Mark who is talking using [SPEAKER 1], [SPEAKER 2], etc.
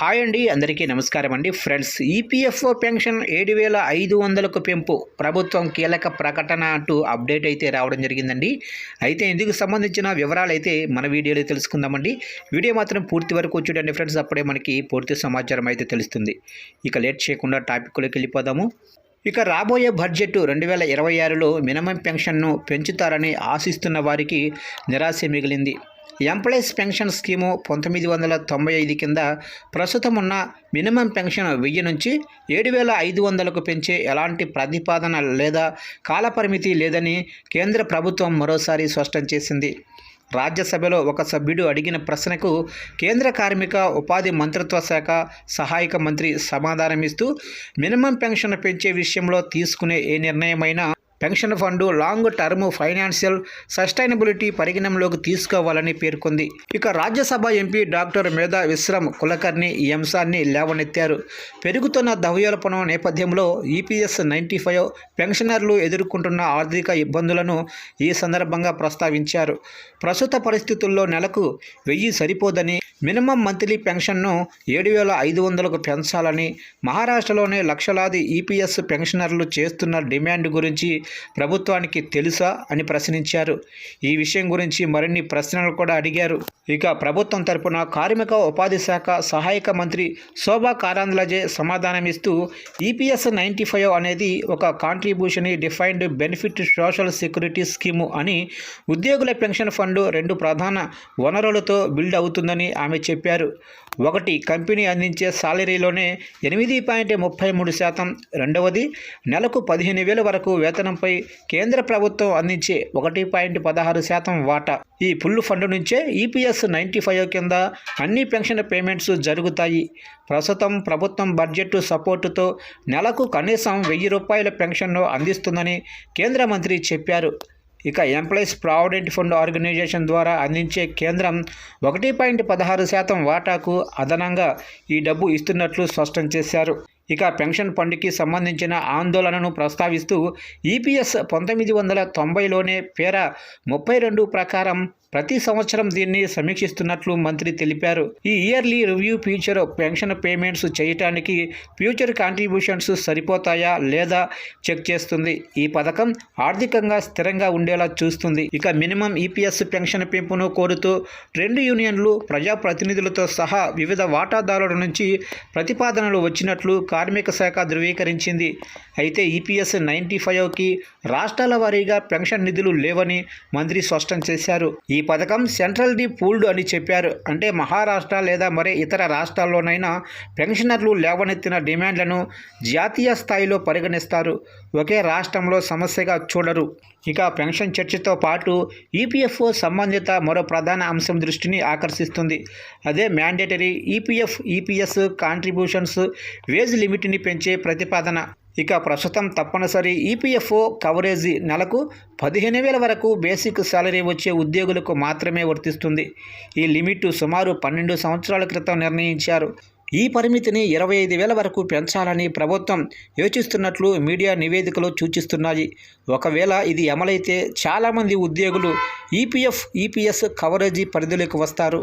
[SPEAKER 1] Hi అండి, అందరికీ నమస్కారం అండి. ఫ్రెండ్స్, ఈపీఎఫ్ఓ పెన్షన్ 7,500కు పెంపు ప్రభుత్వం కీలక ప్రకటన అంటూ అప్డేట్ అయితే రావడం జరిగిందండి. అయితే ఇందుకు సంబంధించిన వివరాలు అయితే మన వీడియోలో తెలుసుకుందామండి. వీడియో మాత్రం పూర్తి వరకు చూడండి ఫ్రెండ్స్, అప్పుడే మనకి పూర్తి సమాచారం అయితే తెలుస్తుంది. ఇక లేట్ చేయకుండా టాపిక్లోకి వెళ్ళిపోదాము. ఇక రాబోయే బడ్జెట్ 2026లో మినిమం పెన్షన్ను పెంచుతారని ఆశిస్తున్న వారికి నిరాశ మిగిలింది. ఎంప్లాయీస్ పెన్షన్ స్కీము 1995 కింద ప్రస్తుతం ఉన్న మినిమం పెన్షన్ 1000 నుంచి 7,500కు పెంచే ఎలాంటి ప్రతిపాదన లేదా కాలపరిమితి లేదని కేంద్ర ప్రభుత్వం మరోసారి స్పష్టం చేసింది. రాజ్యసభలో ఒక సభ్యుడు అడిగిన ప్రశ్నకు కేంద్ర కార్మిక ఉపాధి మంత్రిత్వ శాఖ సహాయక మంత్రి సమాధానమిస్తూ, మినిమం పెన్షన్ పెంచే విషయంలో తీసుకునే ఏ నిర్ణయమైనా pension fund long term financial sustainability పరిగణనలోకి తీసుకోవాలని పేర్కొంది. ఇక రాజ్యసభ ఎంపీ డాక్టర్ మేధా విశ్రామ్ కులకర్ణి ఈ అంశాన్ని లేవనెత్తారు. పెరుగుతున్న ద్రవ్యోల్బణం నేపథ్యంలో ఈపీఎస్ 95 పెన్షనర్లు ఎదుర్కొంటున్న ఆర్థిక ఇబ్బందులను ఈ సందర్భంగా ప్రస్తావించారు. ప్రస్తుత పరిస్థితుల్లో నెలకు 1000 సరిపోదని, మినిమం మంత్లీ పెన్షన్ను 7,500కు పెంచాలని మహారాష్ట్రలోనే లక్షలాది ఈపీఎస్ పెన్షనర్లు చేస్తున్న డిమాండ్ గురించి ప్రభుత్వానికి తెలుసా అని ప్రశ్నించారు. ఈ విషయం గురించి మరిన్ని ప్రశ్నలు కూడా అడిగారు. ఇక ప్రభుత్వం తరపున కార్మిక ఉపాధి శాఖ సహాయక మంత్రి శోభా కారంద్లాజే సమాధానమిస్తూ, ఈపీఎస్ 95 అనేది ఒక contribution defined benefit social security scheme అని, ఉద్యోగుల పెన్షన్ ఫండ్ 2 ప్రధాన వనరులతో బిల్డ్ అవుతుందని ఆమె చెప్పారు. ఒకటి, కంపెనీ అందించే సాలరీలోనే 8.33%, రెండవది నెలకు 15,000 వరకు వేతనంపై కేంద్ర ప్రభుత్వం అందించే 1.16% వాటా. ఈ ఫుల్ ఫండ్ నుంచే ఈపీఎస్ 95 కింద అన్ని పెన్షన్ పేమెంట్స్ జరుగుతాయి. ప్రస్తుతం ప్రభుత్వం బడ్జెట్ సపోర్టుతో నెలకు కనీసం 1,000 రూపాయల పెన్షన్ను అందిస్తుందని కేంద్ర మంత్రి చెప్పారు. ఇక ఎంప్లాయీస్ ప్రావిడెంట్ ఫండ్ ఆర్గనైజేషన్ ద్వారా అందించే కేంద్రం 1.16% వాటాకు అదనంగా ఈ డబ్బు ఇస్తున్నట్లు స్పష్టం చేశారు. ఇక పెన్షన్ ఫండ్కి సంబంధించిన ఆందోళనను ప్రస్తావిస్తూ, ఈపీఎస్ 1990లోనే పేరా 32 ప్రకారం ప్రతి సంవత్సరం దీన్ని సమీక్షిస్తున్నట్లు మంత్రి తెలిపారు. ఈ yearly review future pension payments చేయటానికి ఫ్యూచర్ కాంట్రిబ్యూషన్స్ సరిపోతాయా లేదా చెక్ చేస్తుంది. ఈ పథకం ఆర్థికంగా స్థిరంగా ఉండేలా చూస్తుంది. ఇక మినిమం ఈపీఎస్ పెన్షన్ పెంపును కోరుతూ 2 యూనియన్లు, ప్రజాప్రతినిధులతో సహా వివిధ వాటాదారుల నుంచి ప్రతిపాదనలు వచ్చినట్లు కార్మిక శాఖ ధృవీకరించింది. అయితే ఈపీఎస్ 95కి రాష్ట్రాల వారీగా పెన్షన్ నిధులు లేవని మంత్రి స్పష్టం చేశారు. ఈ పథకం సెంట్రల్ ది పూల్డ్ అని చెప్పారు. అంటే మహారాష్ట్ర లేదా మరే ఇతర రాష్ట్రాల్లోనైనా పెన్షనర్లు లేవనెత్తిన డిమాండ్లను జాతీయ స్థాయిలో పరిగణిస్తారు, ఒకే రాష్ట్రంలో సమస్యగా చూడరు. ఇక పెన్షన్ చర్చతో పాటు ఈపీఎఫ్ఓ సంబంధిత మరో ప్రధాన అంశం దృష్టిని ఆకర్షిస్తుంది. అదే మ్యాండేటరీ ఈపీఎస్ కాంట్రిబ్యూషన్స్ వేజ్ లిమిట్ని పెంచే ప్రతిపాదన. ఇక ప్రస్తుతం తప్పనిసరి ఈపీఎఫ్ఓ కవరేజీ నెలకు 15,000 వరకు బేసిక్ శాలరీ వచ్చే ఉద్యోగులకు మాత్రమే వర్తిస్తుంది. ఈ లిమిట్ సుమారు 12 సంవత్సరాల క్రితం నిర్ణయించారు. ఈ పరిమితిని 25,000 వరకు పెంచాలని ప్రభుత్వం యోచిస్తున్నట్లు మీడియా నివేదికలు సూచిస్తున్నాయి. ఒకవేళ ఇది అమలైతే చాలామంది ఉద్యోగులు ఈపీఎస్ కవరేజీ పరిధిలోకి వస్తారు.